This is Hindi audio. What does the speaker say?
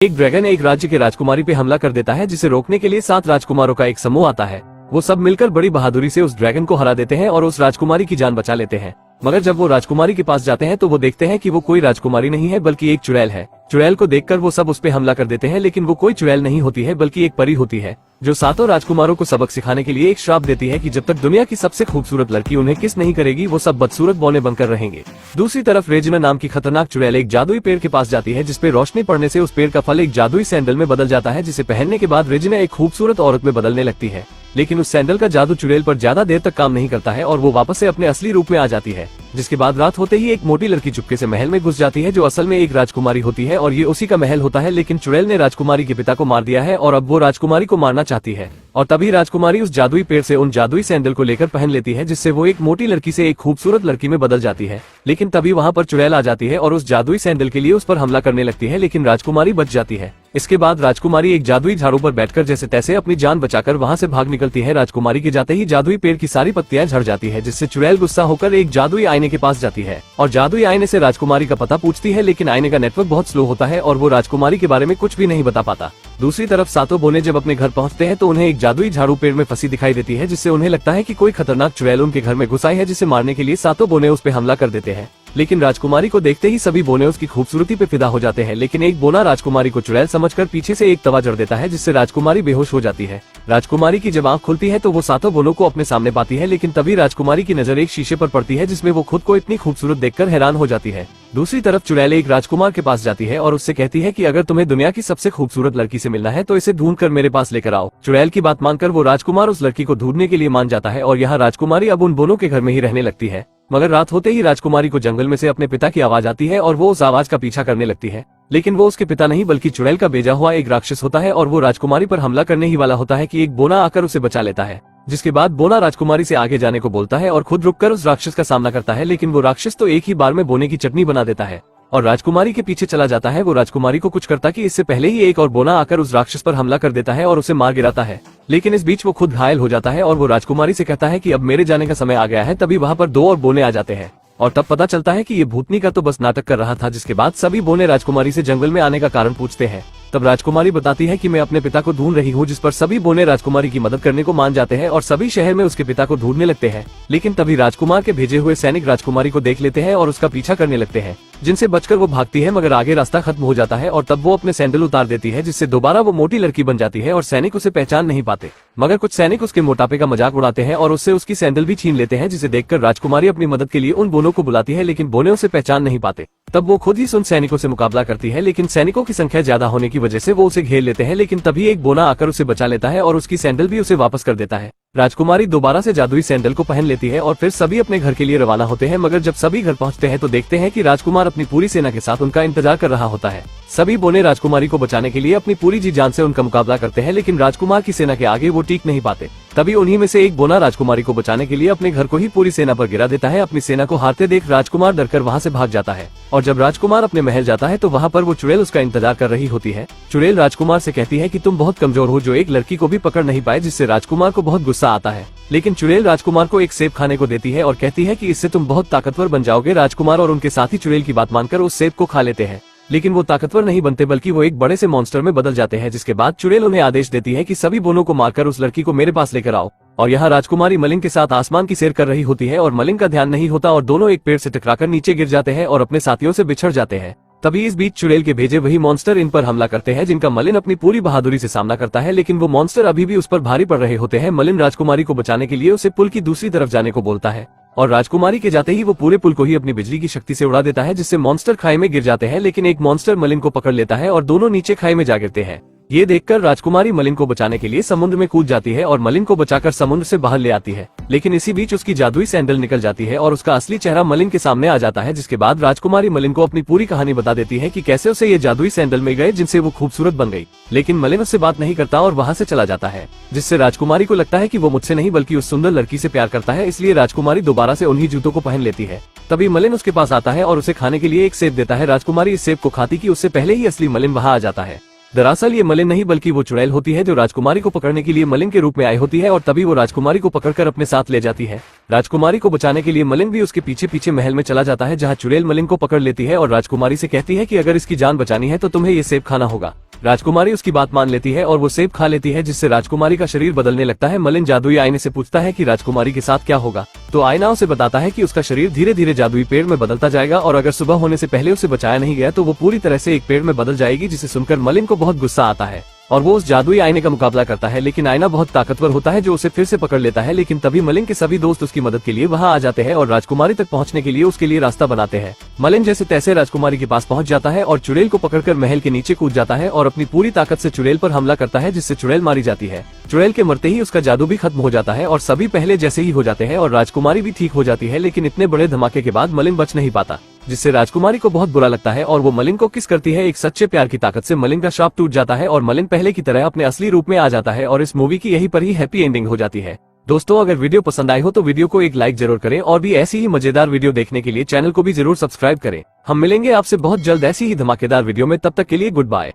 एक ड्रैगन एक राज्य के राजकुमारी पे हमला कर देता है, जिसे रोकने के लिए 7 राजकुमारों का एक समूह आता है। वो सब मिलकर बड़ी बहादुरी से उस ड्रैगन को हरा देते हैं और उस राजकुमारी की जान बचा लेते हैं। मगर जब वो राजकुमारी के पास जाते हैं तो वो देखते हैं कि वो कोई राजकुमारी नहीं है बल्कि एक चुड़ैल है। चुड़ैल को देखकर वो सब उस पे हमला कर देते हैं, लेकिन वो कोई चुड़ैल नहीं होती है बल्कि एक परी होती है, जो 7 राजकुमारों को सबक सिखाने के लिए एक श्राप देती है कि जब तक दुनिया की सबसे खूबसूरत लड़की उन्हें किस नहीं करेगी वो सब बदसूरत बौने बनकर रहेंगे। दूसरी तरफ रेजिना नाम की खतरनाक चुड़ैल एक जादुई पेड़ के पास जाती है, जिसपे रोशनी पड़ने से उस पेड़ का फल एक जादुई सैंडल में बदल जाता है, जिसे पहनने के बाद रेजिना एक खूबसूरत औरत में बदलने लगती है। लेकिन उस सैंडल का जादू चुड़ैल पर ज्यादा देर तक काम नहीं करता है और वो वापस से अपने असली रूप में आ जाती है। जिसके बाद रात होते ही एक मोटी लड़की चुपके से महल में घुस जाती है, जो असल में एक राजकुमारी होती है और ये उसी का महल होता है। लेकिन चुड़ैल ने राजकुमारी के पिता को मार दिया है और अब वो राजकुमारी को मारना चाहती है। और तभी राजकुमारी उस जादुई पेड़ से उन जादुई सैंडल को लेकर पहन लेती है, जिससे वो एक मोटी लड़की से एक खूबसूरत लड़की में बदल जाती है। लेकिन तभी वहाँ पर चुड़ैल आ जाती है और उस जादुई सैंडल के लिए उस पर हमला करने लगती है, लेकिन राजकुमारी बच जाती है। इसके बाद राजकुमारी एक जादुई झाड़ू पर बैठकर जैसे तैसे अपनी जान बचाकर वहाँ से भाग निकलती है। राजकुमारी के जाते ही जादुई पेड़ की सारी पत्तियां झड़ जाती है, जिससे चुड़ैल गुस्सा होकर एक जादुई आईने के पास जाती है और जादुई आईने से राजकुमारी का पता पूछती है, लेकिन आईने का नेटवर्क बहुत स्लो होता है और वो राजकुमारी के बारे में कुछ भी नहीं बता पाता। दूसरी तरफ 7 बोने जब अपने घर पहुंचते हैं तो उन्हें एक जादुई झाड़ू पेड़ में फंसी दिखाई देती है, जिससे उन्हें लगता है कि कोई खतरनाक चुड़ैल उनके घर में घुस आई है, जिसे मारने के लिए 7 बोने उस पे हमला कर देते हैं। लेकिन राजकुमारी को देखते ही सभी बोने उसकी खूबसूरती पे फिदा हो जाते हैं, लेकिन एक बोना राजकुमारी को चुड़ैल समझकर पीछे से एक तवा जड़ देता है, जिससे राजकुमारी बेहोश हो जाती है। राजकुमारी की जब आंख खुलती है तो वो 7 बोनों को अपने सामने पाती है, लेकिन तभी राजकुमारी की नजर एक शीशे पर पड़ती है, जिसमें वो खुद को इतनी खूबसूरत देखकर हैरान हो जाती है। दूसरी तरफ चुड़ैल एक राजकुमार के पास जाती है और उससे कहती है कि अगर तुम्हें दुनिया की सबसे खूबसूरत लड़की से मिलना है तो इसे ढूंढ कर मेरे पास लेकर आओ। चुड़ैल की बात मानकर वो राजकुमार उस लड़की को ढूंढने के लिए मान जाता है और यहाँ राजकुमारी अब उन बोनों के घर में ही रहने लगती है। मगर रात होते ही राजकुमारी को जंगल में से अपने पिता की आवाज आती है और वो उस आवाज का पीछा करने लगती है, लेकिन वो उसके पिता नहीं बल्कि चुड़ैल का भेजा हुआ एक राक्षस होता है और वो राजकुमारी पर हमला करने ही वाला होता है कि एक बोना आकर उसे बचा लेता है। जिसके बाद बोना राजकुमारी से आगे जाने को बोलता है और खुद रुककर उस राक्षस का सामना करता है, लेकिन वो राक्षस तो एक ही बार में बोने की चटनी बना देता है और राजकुमारी के पीछे चला जाता है। वो राजकुमारी को कुछ करता कि इससे पहले ही एक और बोना आकर उस राक्षस पर हमला कर देता है और उसे मार गिराता है, लेकिन इस बीच वो खुद घायल हो जाता है और वो राजकुमारी से कहता है कि अब मेरे जाने का समय आ गया है। तभी वहाँ पर 2 और बोने आ जाते हैं और तब पता चलता है कि ये भूतनी का तो बस नाटक कर रहा था। जिसके बाद सभी बोने राजकुमारी से जंगल में आने का कारण पूछते हैं। तब राजकुमारी बताती है कि मैं अपने पिता को ढूंढ रही हूँ, जिस पर सभी बोने राजकुमारी की मदद करने को मान जाते हैं और सभी शहर में उसके पिता को ढूंढने लगते हैं। लेकिन तभी राजकुमार के भेजे हुए सैनिक राजकुमारी को देख लेते हैं और उसका पीछा करने लगते हैं, जिनसे बचकर वो भागती है, मगर आगे रास्ता खत्म हो जाता है और तब वो अपने सैंडल उतार देती है, जिससे दोबारा वो मोटी लड़की बन जाती है और सैनिक उसे पहचान नहीं पाते। मगर कुछ सैनिक उसके मोटापे का मजाक उड़ाते हैं और उससे उसकी सैंडल भी छीन लेते हैं, जिसे देखकर राजकुमारी अपनी मदद के लिए उन बोनों को बुलाती है, लेकिन बोने उसे पहचान नहीं पाते। तब वो खुद ही उन सैनिकों से मुकाबला करती है, लेकिन सैनिकों की संख्या ज्यादा होने की वजह से वो उसे घेर लेते हैं। लेकिन तभी एक बोना आकर उसे बचा लेता है और उसकी सैंडल भी उसे वापस कर देता है। राजकुमारी दोबारा से जादुई सैंडल को पहन लेती है और फिर सभी अपने घर के लिए रवाना होते हैं। मगर जब सभी घर पहुंचते हैं तो देखते हैं कि राजकुमार अपनी पूरी सेना के साथ उनका इंतजार कर रहा होता है। सभी बोने राजकुमारी को बचाने के लिए अपनी पूरी जी जान से उनका मुकाबला करते हैं, लेकिन राजकुमार की सेना के आगे वो टिक नहीं पाते। तभी उन्हीं में से एक बोना राजकुमारी को बचाने के लिए अपने घर को ही पूरी सेना पर गिरा देता है। अपनी सेना को हारते देख राजकुमार डरकर वहाँ से भाग जाता है और जब राजकुमार अपने महल जाता है तो वहाँ पर वो चुड़ैल उसका इंतजार कर रही होती है। चुड़ैल राजकुमार से कहती है कि तुम बहुत कमजोर हो, जो एक लड़की को भी पकड़ नहीं पाए, जिससे राजकुमार को बहुत गुस्सा आता है। लेकिन चुड़ैल राजकुमार को एक सेब खाने को देती है और कहती है कि इससे तुम बहुत ताकतवर बन जाओगे। राजकुमार और उनके साथी चुड़ैल की बात मानकर उस सेब को खा लेते हैं, लेकिन वो ताकतवर नहीं बनते बल्कि वो एक बड़े से मॉन्स्टर में बदल जाते हैं। जिसके बाद चुड़ैल उन्हें आदेश देती है कि सभी बोनों को मारकर उस लड़की को मेरे पास लेकर आओ। और यहाँ राजकुमारी मलिंग के साथ आसमान की सैर कर रही होती है और मलिंग का ध्यान नहीं होता और दोनों एक पेड़ से टकराकर नीचे गिर जाते हैं और अपने साथियों से बिछड़ जाते हैं। तभी इस बीच चुड़ैल के भेजे वही मॉन्स्टर इन पर हमला करते हैं, जिनका मलिन अपनी पूरी बहादुरी से सामना करता है, लेकिन वो मॉन्स्टर अभी भी उस पर भारी पड़ रहे होते हैं। मलिन राजकुमारी को बचाने के लिए उसे पुल की दूसरी तरफ जाने को बोलता है और राजकुमारी के जाते ही वो पूरे पुल को ही अपनी बिजली की शक्ति से उड़ा देता है, जिससे मॉन्स्टर खाई में गिर जाते हैं। लेकिन एक मॉन्स्टर मलिन को पकड़ लेता है और दोनों नीचे खाई में जा गिरते हैं। ये देखकर राजकुमारी मलिन को बचाने के लिए समुद्र में कूद जाती है और मलिन को बचाकर समुद्र से बाहर ले आती है। लेकिन इसी बीच उसकी जादुई सैंडल निकल जाती है और उसका असली चेहरा मलिन के सामने आ जाता है। जिसके बाद राजकुमारी मलिन को अपनी पूरी कहानी बता देती है कि कैसे उसे ये जादुई सैंडल मिल गए, जिनसे वो खूबसूरत बन गई। लेकिन मलिन उससे बात नहीं करता और वहाँ से चला जाता है, जिससे राजकुमारी को लगता है कि वो मुझसे नहीं बल्कि उस सुंदर लड़की से प्यार करता है। इसलिए राजकुमारी दोबारा से उन्हीं जूतों को पहन लेती है। तभी मलिन उसके पास आता है और उसे खाने के लिए एक सेब देता है। राजकुमारी इस सेब को खाती कि उससे पहले ही असली मलिन वहाँ आ जाता है। दरअसल ये मलिन नहीं बल्कि वो चुड़ैल होती है, जो राजकुमारी को पकड़ने के लिए मलिन के रूप में आई होती है और तभी वो राजकुमारी को पकड़कर अपने साथ ले जाती है। राजकुमारी को बचाने के लिए मलिन भी उसके पीछे पीछे महल में चला जाता है, जहाँ चुड़ैल मलिन को पकड़ लेती है और राजकुमारी से कहती है कि अगर इसकी जान बचानी है तो तुम्हें ये सेब खाना होगा। राजकुमारी उसकी बात मान लेती है और वो सेब खा लेती है, जिससे राजकुमारी का शरीर बदलने लगता है। मलिन जादुई आईने से पूछता है कि राजकुमारी के साथ क्या होगा, तो आईना उसे बताता है कि उसका शरीर धीरे धीरे जादुई पेड़ में बदलता जाएगा और अगर सुबह होने से पहले उसे बचाया नहीं गया तो वो पूरी तरह से एक पेड़ में बदल जाएगी। जिसे सुनकर मलिन को बहुत गुस्सा आता है और वो उस जादुई आईने का मुकाबला करता है, लेकिन आईना बहुत ताकतवर होता है जो उसे फिर से पकड़ लेता है। लेकिन तभी मलिन के सभी दोस्त उसकी मदद के लिए वहां आ जाते हैं और राजकुमारी तक पहुंचने के लिए उसके लिए रास्ता बनाते हैं। मलिन जैसे तैसे राजकुमारी के पास पहुंच जाता है और चुड़ैल को पकड़कर महल के नीचे कूद जाता है और अपनी पूरी ताकत से चुड़ैल पर हमला करता है, जिससे चुड़ैल मारी जाती है। चुड़ैल के मरते ही उसका जादू भी खत्म हो जाता है और सभी पहले जैसे ही हो जाते हैं और राजकुमारी भी ठीक हो जाती है। लेकिन इतने बड़े धमाके के बाद मलिन बच नहीं पाता, जिससे राजकुमारी को बहुत बुरा लगता है और वो मलिन को किस करती है। एक सच्चे प्यार की ताकत से मलिन का श्राप टूट जाता है और मलिन पहले की तरह अपने असली रूप में आ जाता है और इस मूवी की यही पर ही हैप्पी एंडिंग हो जाती है। दोस्तों, अगर वीडियो पसंद आई हो तो वीडियो को एक लाइक जरूर करें और भी ऐसी ही मजेदार वीडियो देखने के लिए चैनल को भी जरूर सब्सक्राइब करें। हम मिलेंगे आपसे बहुत जल्द ऐसी ही धमाकेदार वीडियो में, तब तक के लिए गुड बाय।